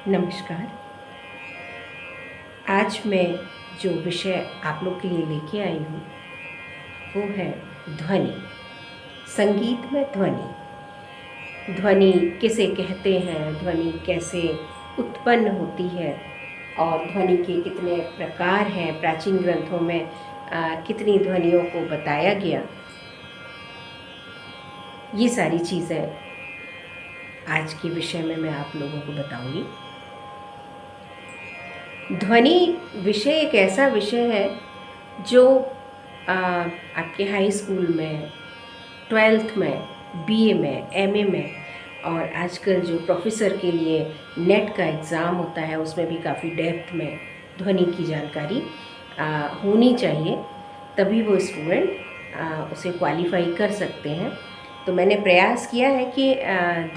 नमस्कार। आज मैं जो विषय आप लोग के लिए लेके आई हूँ वो है ध्वनि। संगीत में ध्वनि। ध्वनि किसे कहते हैं, ध्वनि कैसे उत्पन्न होती है और ध्वनि के कितने प्रकार हैं। प्राचीन ग्रंथों में कितनी ध्वनियों को बताया गया, ये सारी चीज़ें आज के विषय में मैं आप लोगों को बताऊंगी। ध्वनि विषय एक ऐसा विषय है जो आपके हाई स्कूल में, 12th में, बीए में, एमए में और आजकल जो प्रोफेसर के लिए नेट का एग्ज़ाम होता है उसमें भी काफ़ी डेप्थ में ध्वनि की जानकारी होनी चाहिए, तभी वो स्टूडेंट उसे क्वालिफाई कर सकते हैं। तो मैंने प्रयास किया है कि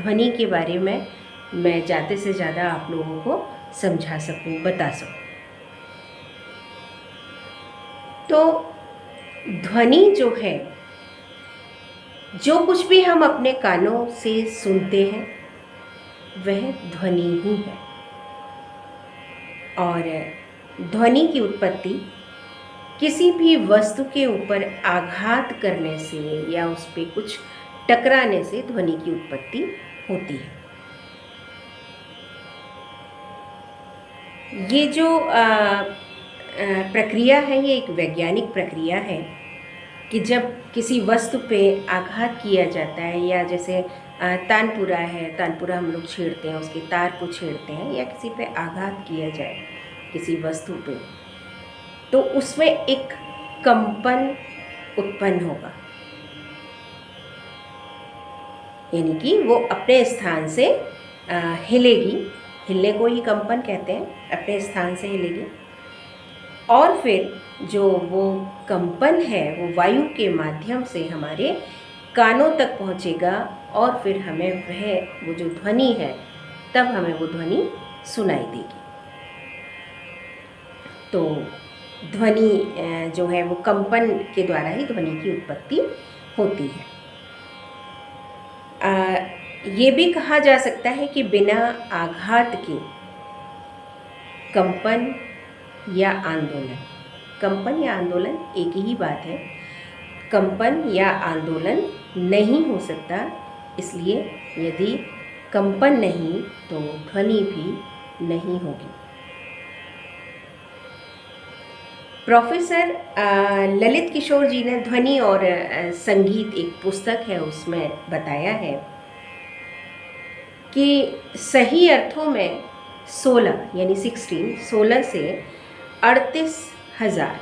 ध्वनि के बारे में मैं ज़्यादा से ज़्यादा आप लोगों को समझा सकूं, बता सकूं। तो ध्वनि जो है, जो कुछ भी हम अपने कानों से सुनते हैं वह ध्वनि ही है। और ध्वनि की उत्पत्ति किसी भी वस्तु के ऊपर आघात करने से या उस पर कुछ टकराने से ध्वनि की उत्पत्ति होती है। ये जो प्रक्रिया है, ये एक वैज्ञानिक प्रक्रिया है कि जब किसी वस्तु पे आघात किया जाता है, या जैसे तानपुरा है, तानपुरा हम लोग छेड़ते हैं, उसके तार को छेड़ते हैं, या किसी पे आघात किया जाए किसी वस्तु पे, तो उसमें एक कंपन उत्पन्न होगा, यानी कि वो अपने स्थान से हिलेगी। हिलने को ही कंपन कहते हैं, अपने स्थान से हिलेगी। और फिर जो वो कंपन है वो वायु के माध्यम से हमारे कानों तक पहुंचेगा और फिर हमें वो जो ध्वनि है, तब हमें वो ध्वनि सुनाई देगी। तो ध्वनि जो है वो कंपन के द्वारा ही ध्वनि की उत्पत्ति होती है। ये भी कहा जा सकता है कि बिना आघात के कंपन या आंदोलन, कंपन या आंदोलन एक ही बात है, कंपन या आंदोलन नहीं हो सकता। इसलिए यदि कंपन नहीं तो ध्वनि भी नहीं होगी। प्रोफेसर ललित किशोर जी ने ध्वनि और संगीत, एक पुस्तक है, उसमें बताया है कि सही अर्थों में 16 यानी 16 से 38,000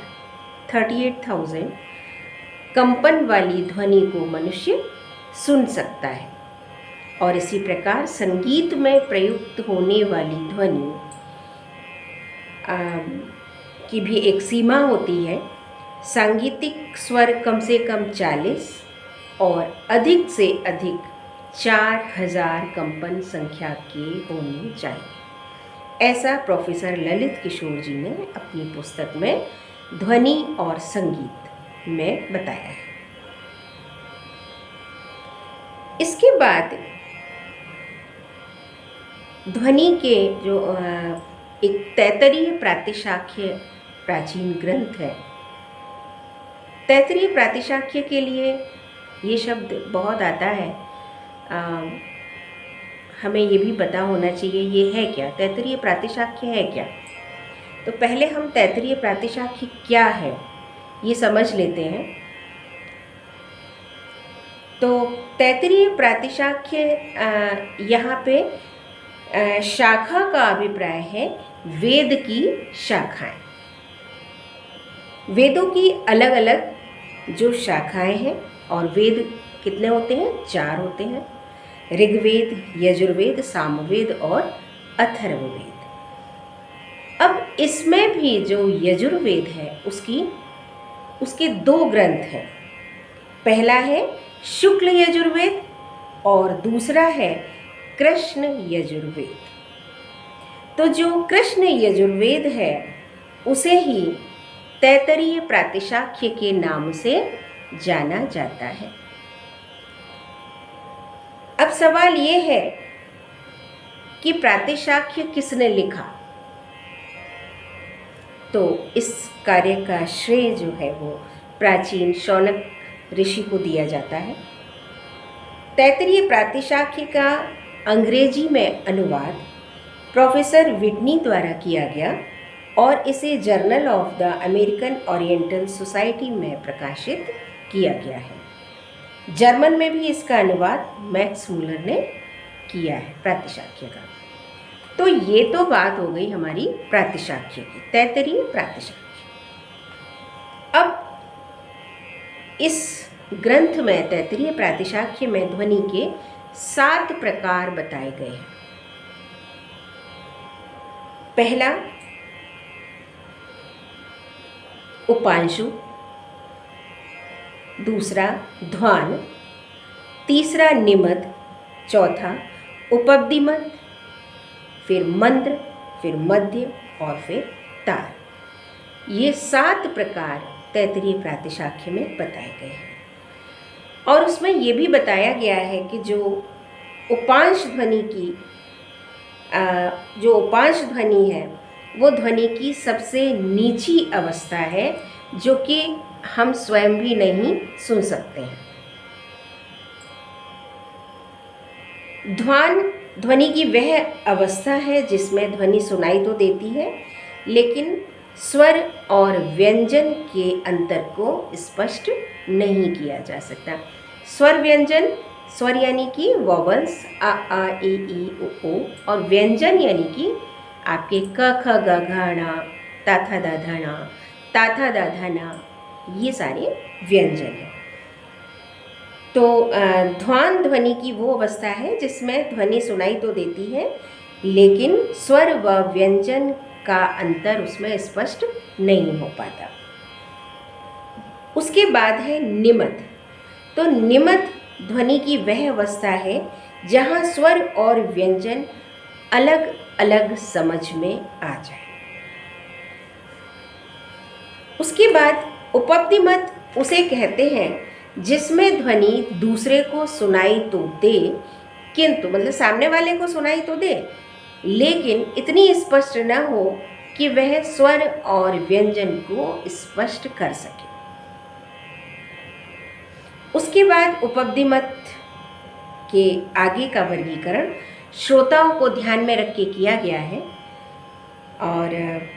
कंपन वाली ध्वनि को मनुष्य सुन सकता है। और इसी प्रकार संगीत में प्रयुक्त होने वाली ध्वनि की भी एक सीमा होती है। सांगीतिक स्वर कम से कम 40 और अधिक से अधिक 4,000 कंपन संख्या के होने चाहिए, ऐसा प्रोफेसर ललित किशोर जी ने अपनी पुस्तक में ध्वनि और संगीत में बताया है। इसके बाद ध्वनि के जो एक तैत्तरीय प्रातिशाख्य प्राचीन ग्रंथ है, तैत्तरीय प्रातिशाख्य के लिए ये शब्द बहुत आता है। हमें ये भी पता होना चाहिए ये है क्या, तैत्तरीय प्रातिशाख्य है क्या। तो पहले हम तैत्तरीय प्रातिशाख्य क्या है ये समझ लेते हैं। तो तैत्तरीय प्रातिशाख्य यहाँ पे शाखा का अभिप्राय है वेद की शाखाएं। वेदों की अलग अलग जो शाखाएं हैं, और वेद कितने होते हैं? 4 होते हैं, ऋग्वेद, यजुर्वेद, सामवेद और अथर्ववेद। अब इसमें भी जो यजुर्वेद है उसके 2 ग्रंथ हैं। पहला है शुक्ल यजुर्वेद और दूसरा है कृष्ण यजुर्वेद। तो जो कृष्ण यजुर्वेद है उसे ही तैत्तरीय प्रातिशाख्य के नाम से जाना जाता है। अब सवाल ये है कि प्रातिशाख्य किसने लिखा, तो इस कार्य का श्रेय जो है वो प्राचीन शौनक ऋषि को दिया जाता है। तैत्तिरीय प्रातिशाख्य का अंग्रेजी में अनुवाद प्रोफेसर विटनी द्वारा किया गया और इसे journal of the American oriental society में प्रकाशित किया गया है। जर्मन में भी इसका अनुवाद मैक्स मूलर ने किया है प्रातिशाख्य का। तो ये तो बात हो गई हमारी प्रातिशाख्य की, तैत्तिरीय प्रातिशाख्य। अब इस ग्रंथ में, तैत्तिरीय प्रातिशाख्य में ध्वनि के 7 प्रकार बताए गए हैं। पहला उपांशु, दूसरा ध्वान, तीसरा निमद, चौथा उपब्दिमत, फिर मंद्र, फिर मध्य और फिर तार। ये 7 प्रकार तैत्तिरीय प्रातिशाख्य में बताए गए हैं। और उसमें ये भी बताया गया है कि जो उपांश ध्वनि की जो उपांश ध्वनि है वो ध्वनि की सबसे नीची अवस्था है, जो कि हम स्वयं भी नहीं सुन सकते हैं। ध्वान ध्वनि की वह अवस्था है जिसमें ध्वनि सुनाई तो देती है, लेकिन स्वर और व्यंजन के अंतर को स्पष्ट नहीं किया जा सकता। स्वर व्यंजन, स्वर यानी कि वॉवल्स आ ई उ, और व्यंजन यानी कि आपके क ख ग घ ण, ता था दा धा ण, ता था दा धा न, ये सारे व्यंजन हैं। तो ध्वान ध्वनि की वो अवस्था है जिसमें ध्वनि सुनाई तो देती है, लेकिन स्वर व व्यंजन का अंतर उसमें स्पष्ट नहीं हो पाता। उसके बाद है निमद। तो निमद ध्वनि की वह अवस्था है जहाँ स्वर और व्यंजन अलग अलग समझ में आ जाए। उसके बाद उपब्दिमत उसे कहते हैं जिसमें ध्वनि दूसरे को सुनाई तो दे, किंतु मतलब सामने वाले को सुनाई तो दे, लेकिन इतनी स्पष्ट न हो कि वह स्वर और व्यंजन को स्पष्ट कर सके। उसके बाद उपब्दिमत के आगे का वर्गीकरण श्रोताओं को ध्यान में रख के किया गया है, और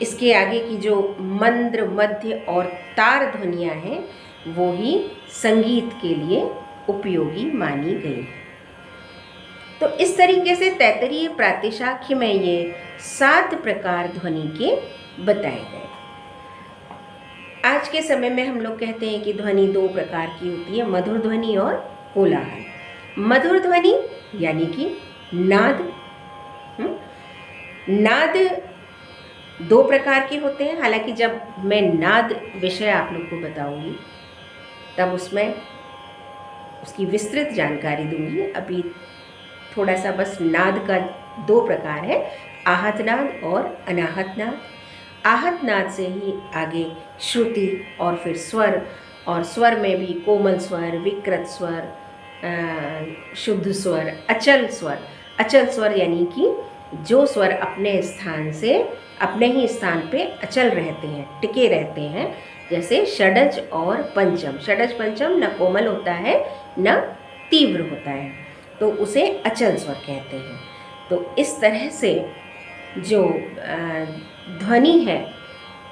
इसके आगे की जो मंद्र, मध्य और तार ध्वनियाँ हैं वो ही संगीत के लिए उपयोगी मानी गई है। तो इस तरीके से तैत्तिरीय प्रातिशाख्य में ये 7 प्रकार ध्वनि के बताए गए। आज के समय में हम लोग कहते हैं कि ध्वनि 2 प्रकार की होती है, मधुर ध्वनि और कोलाहल। मधुर ध्वनि यानी कि नाद, नाद 2 प्रकार के होते हैं। हालांकि जब मैं नाद विषय आप लोग को बताऊंगी तब उसमें उसकी विस्तृत जानकारी दूंगी। अभी थोड़ा सा बस नाद का 2 प्रकार है, आहत नाद और अनाहत नाद। आहत नाद से ही आगे श्रुति और फिर स्वर, और स्वर में भी कोमल स्वर, विकृत स्वर, शुद्ध स्वर, अचल स्वर। अचल स्वर यानी कि जो स्वर अपने स्थान से अपने ही स्थान पे अचल रहते हैं, टिके रहते हैं, जैसे षडज और पंचम। षडज पंचम न कोमल होता है न तीव्र होता है, तो उसे अचल स्वर कहते हैं। तो इस तरह से जो ध्वनि है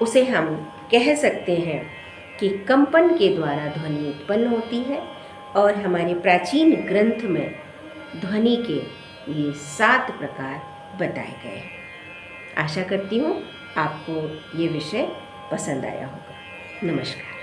उसे हम कह सकते हैं कि कंपन के द्वारा ध्वनि उत्पन्न होती है, और हमारे प्राचीन ग्रंथ में ध्वनि के ये 7 प्रकार बताए गए हैं। आशा करती हूँ आपको ये विषय पसंद आया होगा। नमस्कार।